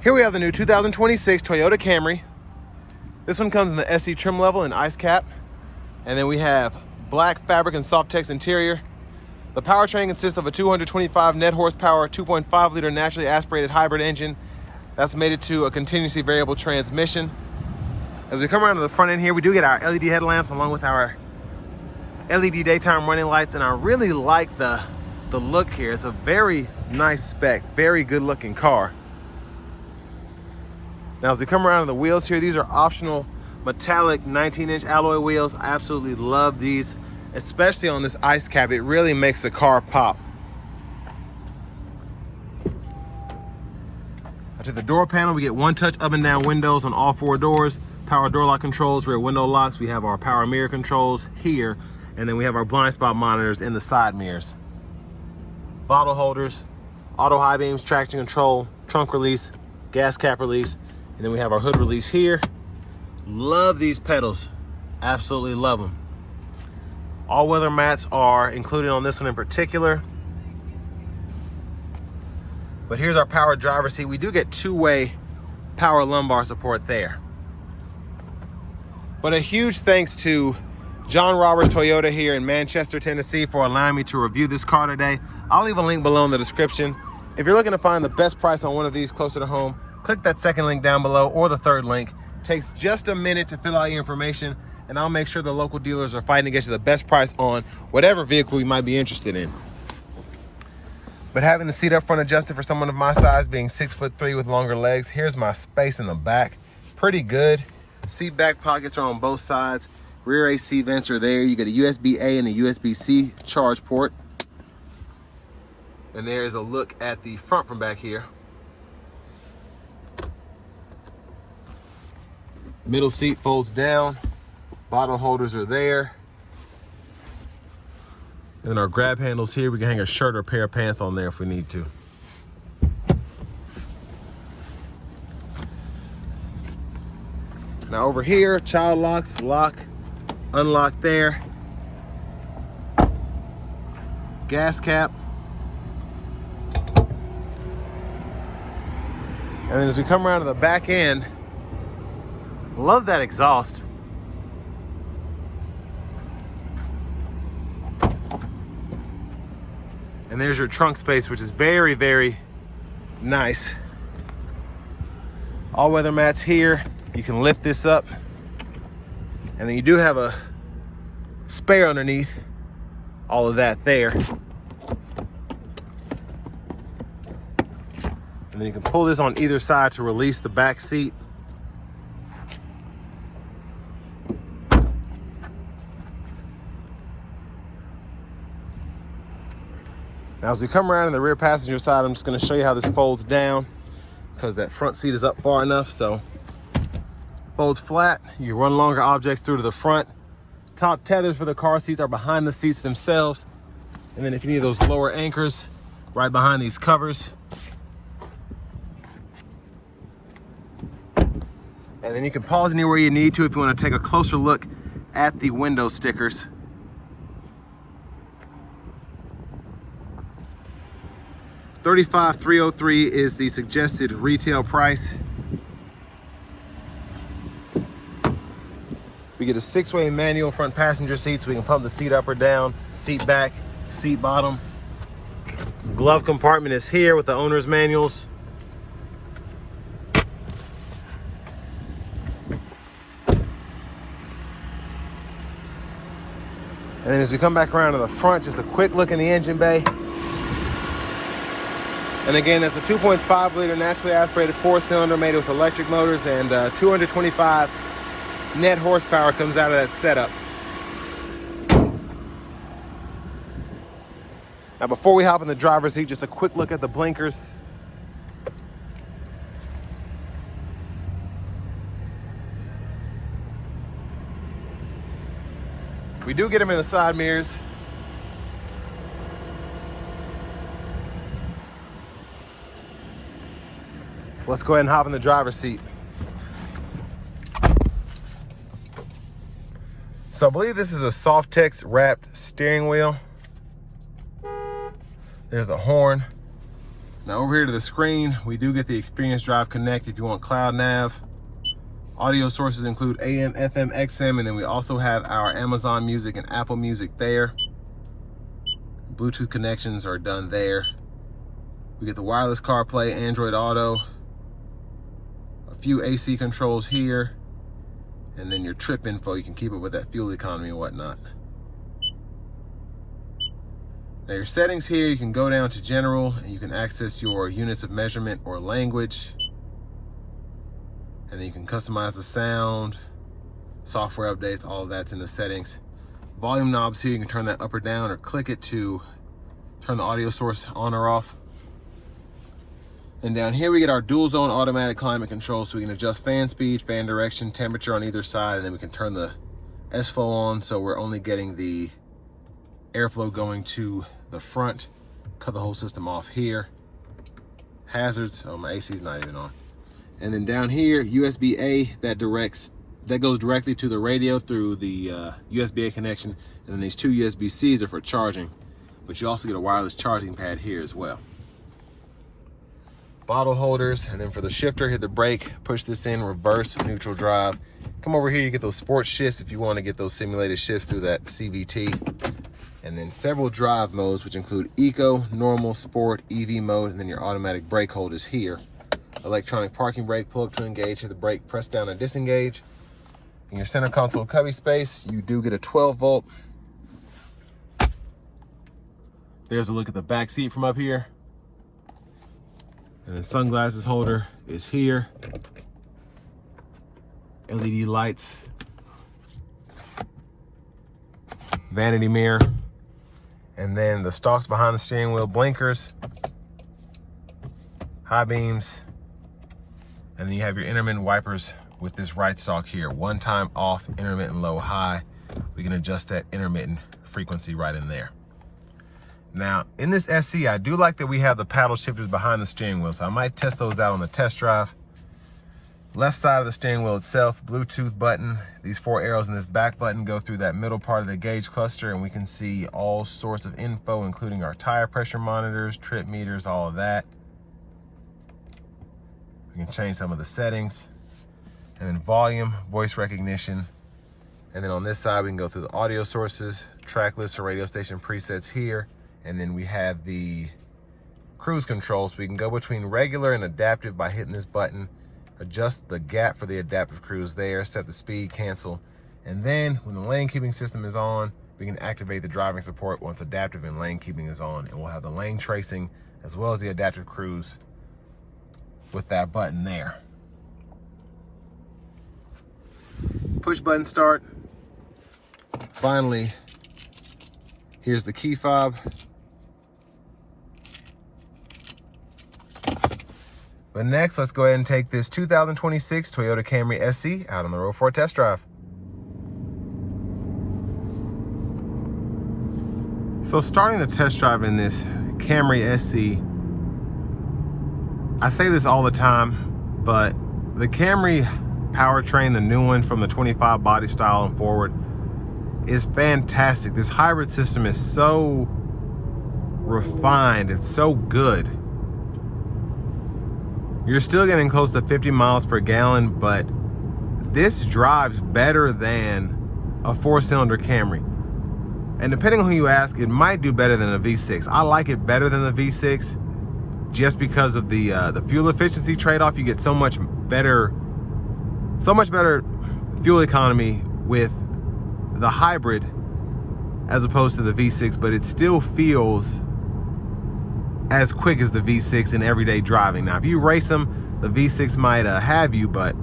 Here we have the new 2026 Toyota Camry. This one comes in the SE trim level and ice cap. And then we have black fabric and Softex interior. The powertrain consists of a 225 net horsepower, 2.5 liter naturally aspirated hybrid engine. That's mated to a continuously variable transmission. As we come around to the front end here, we do get our LED headlamps along with our LED daytime running lights. And I really like the look here. It's a very nice spec, very good looking car. Now, as we come around to the wheels here, these are optional metallic 19-inch alloy wheels. I absolutely love these, especially on this ice cap. It really makes the car pop. To the door panel, we get one-touch up and down windows on all four doors, power door lock controls, rear window locks. We have our power mirror controls here, and then we have our blind spot monitors in the side mirrors. Bottle holders, auto high beams, traction control, trunk release, gas cap release. And then we have our hood release here. Love these pedals, absolutely love them. All weather mats are included on this one in particular. But here's our power driver's seat. We do get two-way power lumbar support there. But a huge thanks to John Roberts Toyota here in Manchester, Tennessee for allowing me to review this car today. I'll leave a link below in the description. If you're looking to find the best price on one of these closer to home, click that second link down below or the third link. It takes just a minute to fill out your information, and I'll make sure the local dealers are fighting to get you the best price on whatever vehicle you might be interested in. But having the seat up front adjusted for someone of my size, being 6'3" with longer legs, here's my space in the back. Pretty good. Seat back pockets are on both sides. Rear AC vents are there. You get a USB-A and a USB-C charge port. And there is a look at the front from back here. Middle seat folds down, bottle holders are there. And then our grab handles here, we can hang a shirt or a pair of pants on there if we need to. Now over here, child locks, lock, unlock there. Gas cap. And then as we come around to the back end, love that exhaust. And there's your trunk space, which is very, very nice. All weather mats here. You can lift this up. And then you do have a spare underneath. All of that there. And then you can pull this on either side to release the back seat. Now, as we come around to the rear passenger side, I'm just going to show you how this folds down because that front seat is up far enough. So folds flat. You run longer objects through to the front. Top tethers for the car seats are behind the seats themselves. And then if you need those lower anchors, right behind these covers. And then you can pause anywhere you need to if you want to take a closer look at the window stickers. $35,303 is the suggested retail price. We get a 6-way manual front passenger seat so we can pump the seat up or down, seat back, seat bottom. Glove compartment is here with the owner's manuals. And then as we come back around to the front, just a quick look in the engine bay. And again, that's a 2.5 liter naturally aspirated 4-cylinder made with electric motors, and 225 net horsepower comes out of that setup. Now, before we hop in the driver's seat, just a quick look at the blinkers. We do get them in the side mirrors. Let's go ahead and hop in the driver's seat. So I believe this is a Softex wrapped steering wheel. There's the horn. Now over here to the screen, we do get the Experience Drive Connect if you want cloud nav. Audio sources include AM, FM, XM, and then we also have our Amazon Music and Apple Music there. Bluetooth connections are done there. We get the wireless CarPlay, Android Auto, a few AC controls here, and then your trip info. You can keep it with that fuel economy and whatnot. Now your settings here, you can go down to general and you can access your units of measurement or language. And then you can customize the sound, software updates, all of that's in the settings. Volume knobs here, you can turn that up or down or click it to turn the audio source on or off. And down here we get our dual zone automatic climate control, so we can adjust fan speed, fan direction, temperature on either side, and then we can turn the S-Flow on so we're only getting the airflow going to the front. Cut the whole system off here. Hazards, oh, my AC's not even on. And then down here, USB-A that goes directly to the radio through the USB-A connection. And then these two USB-Cs are for charging, but you also get a wireless charging pad here as well. Bottle holders, and then for the shifter, hit the brake, push this in, reverse, neutral drive. Come over here, you get those sports shifts if you want to get those simulated shifts through that CVT. And then several drive modes, which include Eco, Normal, Sport, EV mode, and then your automatic brake hold is here. Electronic parking brake, pull up to engage, hit the brake, press down and disengage. In your center console cubby space, you do get a 12 volt. There's a look at the back seat from up here. And the sunglasses holder is here. LED lights. Vanity mirror. And then the stalks behind the steering wheel, blinkers, high beams, and then you have your intermittent wipers with this right stalk here. One time off, intermittent low, high. We can adjust that intermittent frequency right in there. Now, in this SC, I do like that we have the paddle shifters behind the steering wheel, so I might test those out on the test drive. Left side of the steering wheel itself, Bluetooth button. These four arrows in this back button go through that middle part of the gauge cluster, and we can see all sorts of info, including our tire pressure monitors, trip meters, all of that. We can change some of the settings. And then volume, voice recognition. And then on this side, we can go through the audio sources, track list or radio station presets here. And then we have the cruise control, so we can go between regular and adaptive by hitting this button. Adjust the gap for the adaptive cruise there, set the speed, cancel. And then when the lane keeping system is on, we can activate the driving support once adaptive and lane keeping is on. And we'll have the lane tracing as well as the adaptive cruise with that button there. Push button start. Finally, here's the key fob. But next, let's go ahead and take this 2026 Toyota Camry SE out on the road for a test drive. So starting the test drive in this Camry SE, I say this all the time, but the Camry powertrain, the new one from the 25 body style and forward, is fantastic. This hybrid system is so refined, it's so good. You're still getting close to 50 miles per gallon, but this drives better than a 4-cylinder Camry. And depending on who you ask, it might do better than a V6. I like it better than the V6 just because of the fuel efficiency trade-off. You get so much better fuel economy with the hybrid as opposed to the V6, but it still feels as quick as the V6 in everyday driving. Now, if you race them, the V6 might have you, but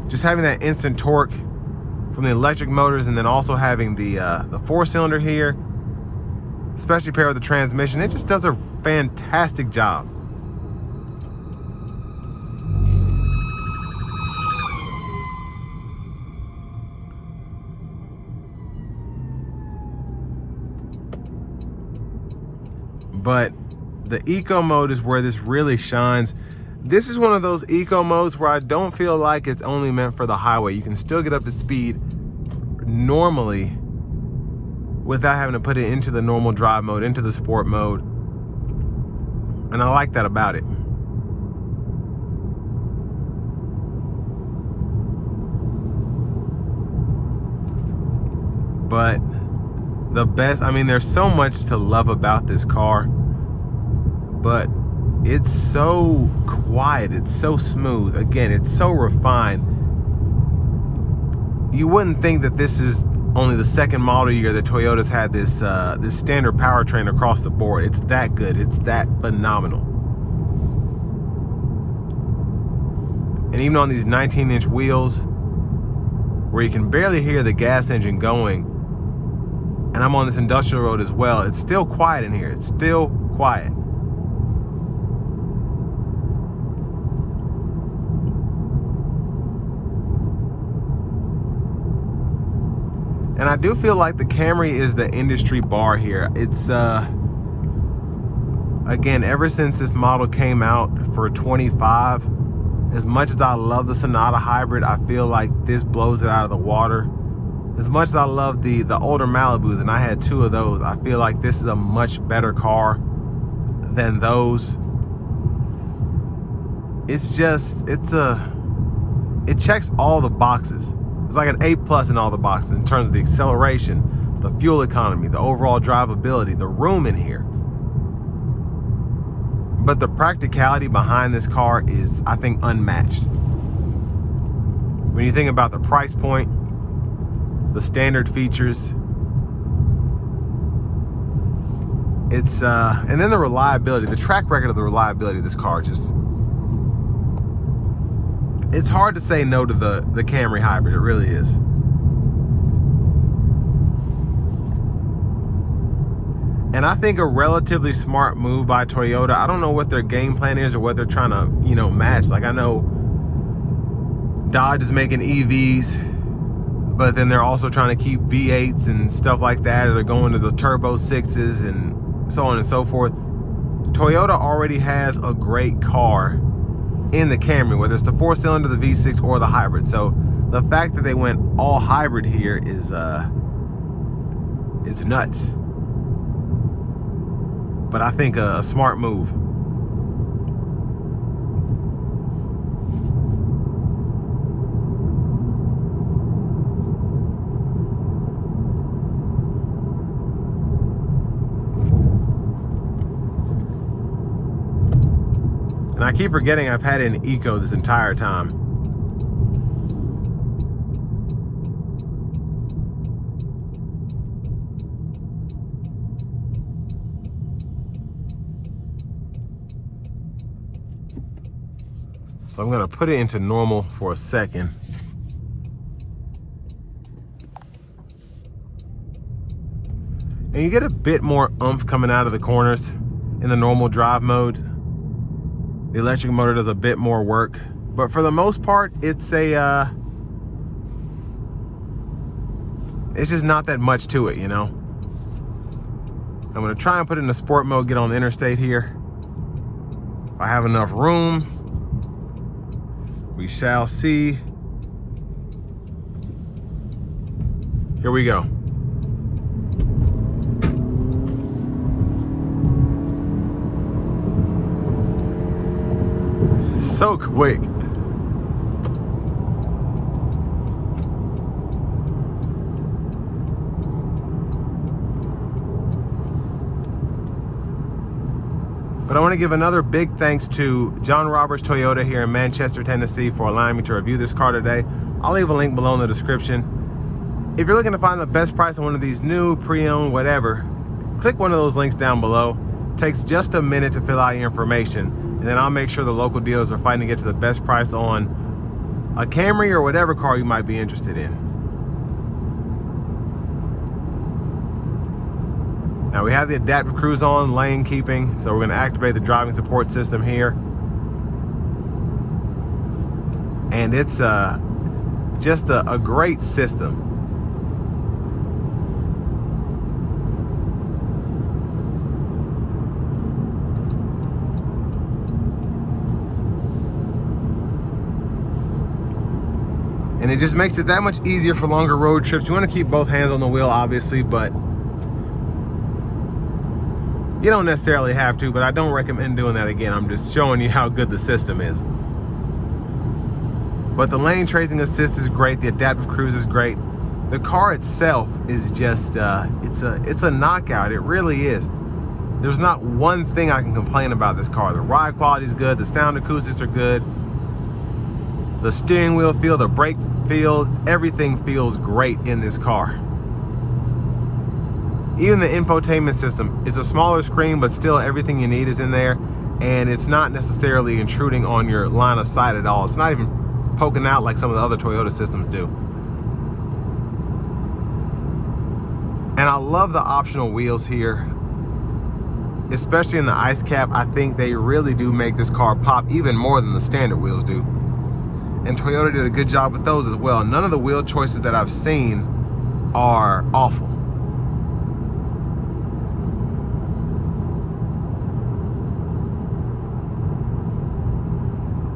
just having that instant torque from the electric motors and then also having the 4-cylinder here, especially paired with the transmission, it just does a fantastic job. But the eco mode is where this really shines. This is one of those eco modes where I don't feel like it's only meant for the highway. You can still get up to speed normally without having to put it into the normal drive mode, into the sport mode. And I like that about it. But the best, I mean, there's so much to love about this car, but it's so quiet, it's so smooth. Again, it's so refined. You wouldn't think that this is only the second model year that Toyota's had this this standard powertrain across the board. It's that good, it's that phenomenal. And even on these 19-inch wheels, where you can barely hear the gas engine going, and I'm on this industrial road as well, it's still quiet in here. It's still quiet. And I do feel like the Camry is the industry bar here. It's, again, ever since this model came out for 25, as much as I love the Sonata Hybrid, I feel like this blows it out of the water. As much as I love the older Malibus, and I had 2 of those, I feel like this is a much better car than those. It's just, it checks all the boxes. It's like an A+ in all the boxes in terms of the acceleration, the fuel economy, the overall drivability, the room in here. But the practicality behind this car is, I think, unmatched. When you think about the price point, the standard features, it's and then the reliability, the track record of the reliability of this car, just, it's hard to say no to the Camry Hybrid. It really is. And I think a relatively smart move by Toyota. I don't know what their game plan is or what they're trying to, you know, match. Like, I know Dodge is making EVs, but then they're also trying to keep V8s and stuff like that, or they're going to the turbo 6s and so on and so forth. Toyota already has a great car in the Camry, whether it's the 4-cylinder, the V6, or the hybrid. So the fact that they went all hybrid here is nuts. But I think a smart move. And I keep forgetting I've had an Eco this entire time. So I'm gonna put it into normal for a second. And you get a bit more oomph coming out of the corners in the normal drive mode. The electric motor does a bit more work, but for the most part, it's a it's just not that much to it, you know. I'm gonna try and put it in the sport mode, get on the interstate here. If I have enough room, we shall see. Here we go. So quick. But I want to give another big thanks to John Roberts Toyota here in Manchester, Tennessee, for allowing me to review this car today. I'll leave a link below in the description. If you're looking to find the best price on one of these new, pre-owned, whatever, click one of those links down below. It takes just a minute to fill out your information, and then I'll make sure the local dealers are fighting to get to the best price on a Camry or whatever car you might be interested in. Now we have the adaptive cruise on, lane keeping, so we're going to activate the driving support system here. And it's just a great system. And it just makes it that much easier for longer road trips. You want to keep both hands on the wheel, obviously, but You don't necessarily have to, but I don't recommend doing that again. I'm just showing you how good the system is. But the lane tracing assist is great. The adaptive cruise is great. The car itself is just, it's a knockout. It really is. There's not one thing I can complain about this car. The ride quality is good. The sound acoustics are good. The steering wheel feel, the brake feel, everything feels great in this car. Even the infotainment system, it's a smaller screen, but still everything you need is in there. And it's not necessarily intruding on your line of sight at all. It's not even poking out like some of the other Toyota systems do. And I love the optional wheels here, especially in the ice cap. I think they really do make this car pop even more than the standard wheels do. And Toyota did a good job with those as well. None of the wheel choices that I've seen are awful.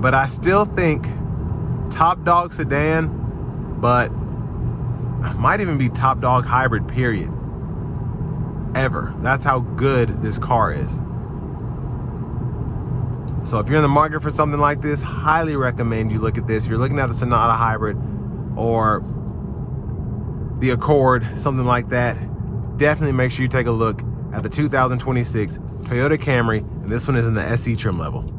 But I still think top dog sedan, but might even be top dog hybrid, period. Ever. That's how good this car is. So if you're in the market for something like this, highly recommend you look at this. If you're looking at the Sonata Hybrid or the Accord, something like that, definitely make sure you take a look at the 2026 Toyota Camry, and this one is in the SE trim level.